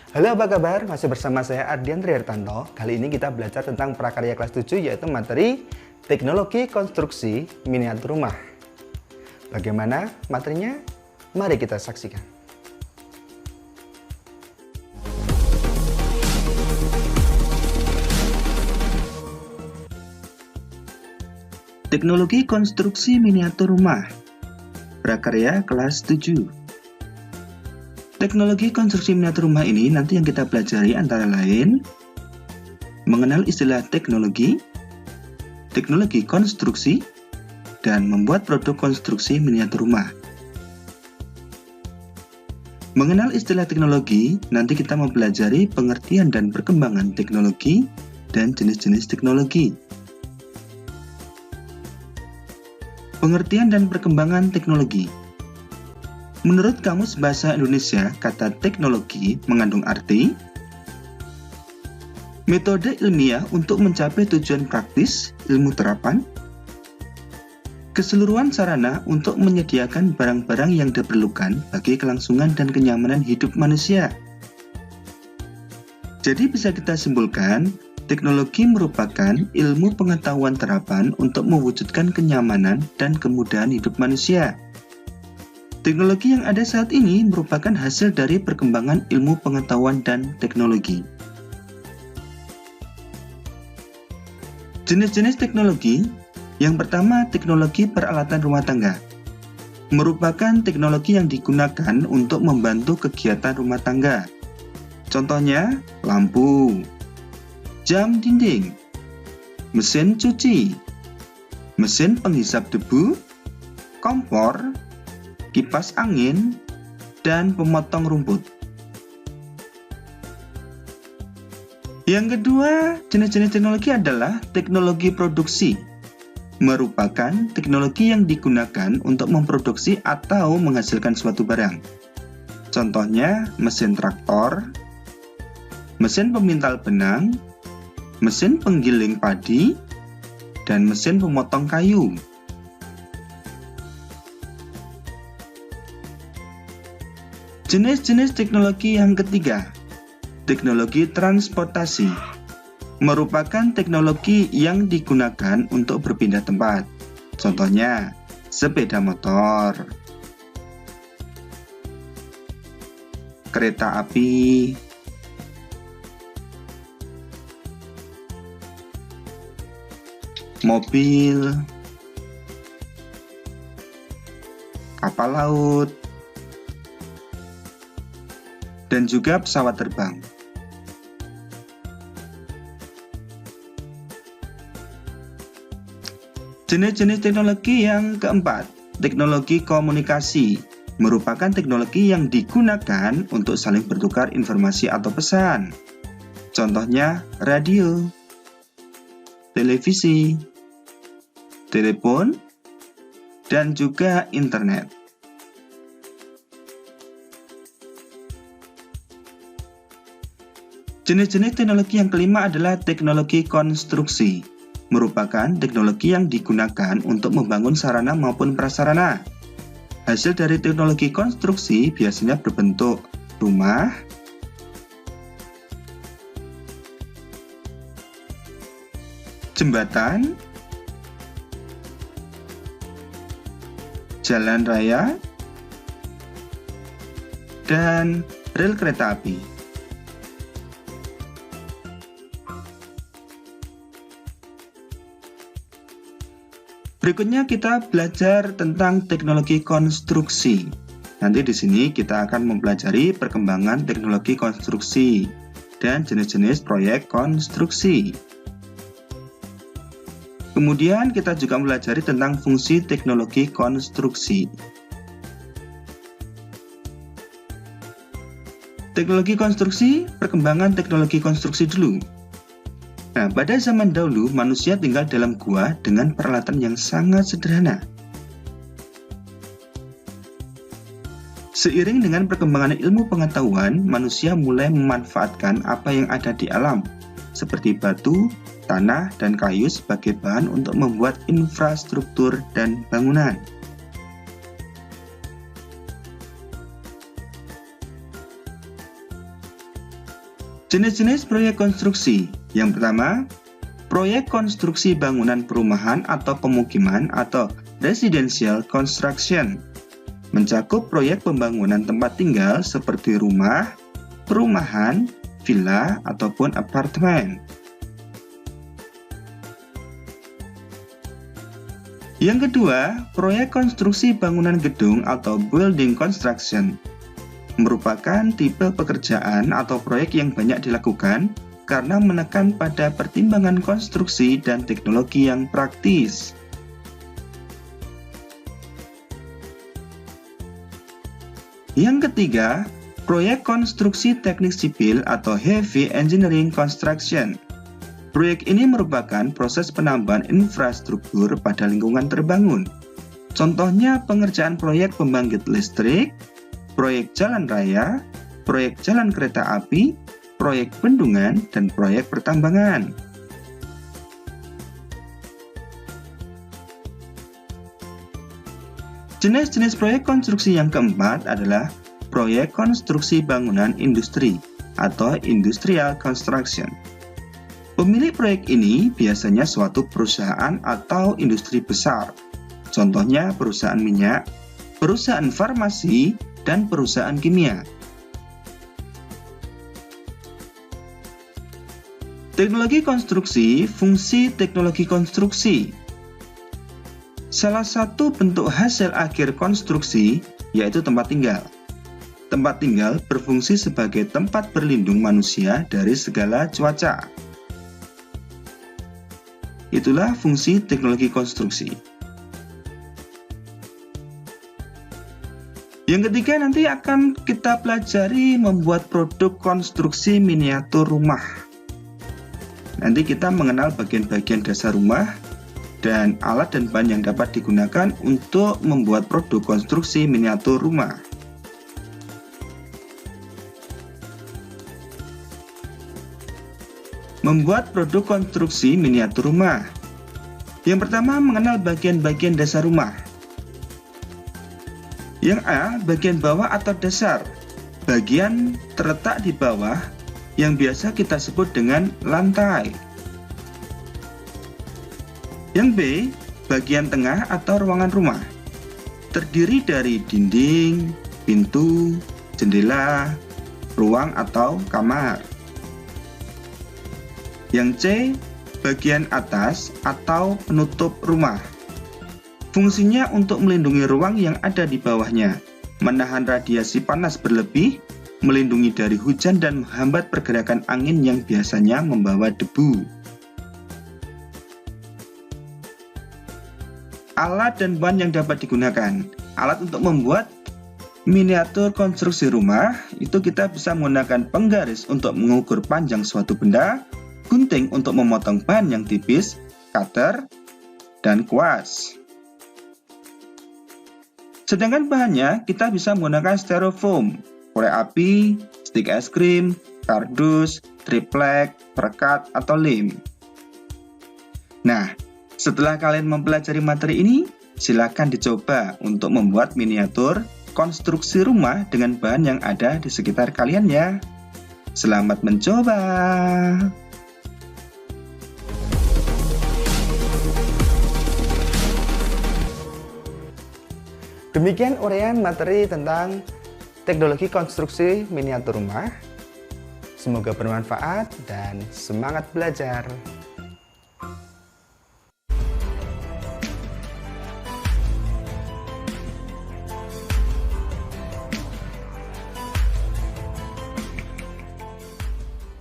Halo, apa kabar? Masih bersama saya Ardian Trihartanto. Kali ini kita belajar tentang prakarya kelas 7 yaitu materi Teknologi Konstruksi Miniatur Rumah. Bagaimana materinya? Mari kita saksikan. Teknologi Konstruksi Miniatur Rumah, prakarya kelas 7. Teknologi konstruksi miniatur rumah ini nanti yang kita pelajari antara lain mengenal istilah teknologi, teknologi konstruksi, dan membuat produk konstruksi miniatur rumah. Mengenal istilah teknologi, nanti kita mempelajari pengertian dan perkembangan teknologi dan jenis-jenis teknologi. Pengertian dan perkembangan teknologi. Menurut Kamus Bahasa Indonesia, kata teknologi mengandung arti metode ilmiah untuk mencapai tujuan praktis, ilmu terapan, keseluruhan sarana untuk menyediakan barang-barang yang diperlukan bagi kelangsungan dan kenyamanan hidup manusia. Jadi bisa kita simpulkan, teknologi merupakan ilmu pengetahuan terapan untuk mewujudkan kenyamanan dan kemudahan hidup manusia. Teknologi yang ada saat ini merupakan hasil dari perkembangan ilmu pengetahuan dan teknologi. Jenis-jenis teknologi. Yang pertama, teknologi peralatan rumah tangga. Merupakan teknologi yang digunakan untuk membantu kegiatan rumah tangga. Contohnya, lampu, jam dinding, mesin cuci, mesin penghisap debu, kompor, kipas angin, dan pemotong rumput. Yang kedua, jenis-jenis teknologi adalah teknologi produksi. Merupakan teknologi yang digunakan untuk memproduksi atau menghasilkan suatu barang. Contohnya, mesin traktor, mesin pemintal benang, mesin penggiling padi, dan mesin pemotong kayu. Jenis-jenis teknologi yang ketiga, teknologi transportasi. Merupakan teknologi yang digunakan untuk berpindah tempat. Contohnya, sepeda motor, kereta api, mobil, kapal laut, dan juga pesawat terbang. Jenis-jenis teknologi yang keempat, teknologi komunikasi. Merupakan teknologi yang digunakan untuk saling bertukar informasi atau pesan. Contohnya, radio, televisi, telepon, dan juga internet. Jenis-jenis teknologi yang kelima adalah teknologi konstruksi. Merupakan teknologi yang digunakan untuk membangun sarana maupun prasarana. Hasil dari teknologi konstruksi biasanya berbentuk rumah, jembatan, jalan raya, dan rel kereta api. Berikutnya kita belajar tentang teknologi konstruksi. Nanti di sini kita akan mempelajari perkembangan teknologi konstruksi dan jenis-jenis proyek konstruksi. Kemudian kita juga mempelajari tentang fungsi teknologi konstruksi. Teknologi konstruksi, perkembangan teknologi konstruksi dulu. Nah, pada zaman dahulu, manusia tinggal dalam gua dengan peralatan yang sangat sederhana. Seiring dengan perkembangan ilmu pengetahuan, manusia mulai memanfaatkan apa yang ada di alam, seperti batu, tanah, dan kayu sebagai bahan untuk membuat infrastruktur dan bangunan. Jenis-jenis proyek konstruksi. Yang pertama, proyek konstruksi bangunan perumahan atau pemukiman atau residential construction. Mencakup proyek pembangunan tempat tinggal seperti rumah, perumahan, villa, ataupun apartemen. Yang kedua, proyek konstruksi bangunan gedung atau building construction. Merupakan tipe pekerjaan atau proyek yang banyak dilakukan karena menekan pada pertimbangan konstruksi dan teknologi yang praktis. Yang ketiga, proyek konstruksi teknik sipil atau heavy engineering construction. Proyek ini merupakan proses penambahan infrastruktur pada lingkungan terbangun. Contohnya pengerjaan proyek pembangkit listrik, proyek jalan raya, proyek jalan kereta api, proyek bendungan, dan proyek pertambangan. Jenis-jenis proyek konstruksi yang keempat adalah proyek konstruksi bangunan industri atau industrial construction. Pemilik proyek ini biasanya suatu perusahaan atau industri besar. Contohnya perusahaan minyak, perusahaan farmasi, dan perusahaan kimia. Teknologi konstruksi, fungsi teknologi konstruksi. Salah satu bentuk hasil akhir konstruksi yaitu tempat tinggal. Tempat tinggal berfungsi sebagai tempat berlindung manusia dari segala cuaca. Itulah fungsi teknologi konstruksi. Yang ketiga nanti akan kita pelajari membuat produk konstruksi miniatur rumah. Nanti kita mengenal bagian-bagian dasar rumah dan alat dan bahan yang dapat digunakan untuk membuat produk konstruksi miniatur rumah. Membuat produk konstruksi miniatur rumah. Yang pertama, mengenal bagian-bagian dasar rumah. Yang A, bagian bawah atau dasar. Bagian terletak di bawah yang biasa kita sebut dengan lantai. Yang B, bagian tengah atau ruangan rumah. Terdiri dari dinding, pintu, jendela, ruang atau kamar. Yang C, bagian atas atau penutup rumah. Fungsinya untuk melindungi ruang yang ada di bawahnya, menahan radiasi panas berlebih, melindungi dari hujan dan menghambat pergerakan angin yang biasanya membawa debu. Alat dan bahan yang dapat digunakan. Alat untuk membuat miniatur konstruksi rumah, itu kita bisa menggunakan penggaris untuk mengukur panjang suatu benda, gunting untuk memotong bahan yang tipis, cutter, dan kuas. Sedangkan bahannya kita bisa menggunakan styrofoam, korek api, stik es krim, kardus, triplek, perekat, atau lem. Nah, setelah kalian mempelajari materi ini, silakan dicoba untuk membuat miniatur konstruksi rumah dengan bahan yang ada di sekitar kalian ya. Selamat mencoba! Demikian uraian materi tentang teknologi konstruksi miniatur rumah. Semoga bermanfaat dan semangat belajar.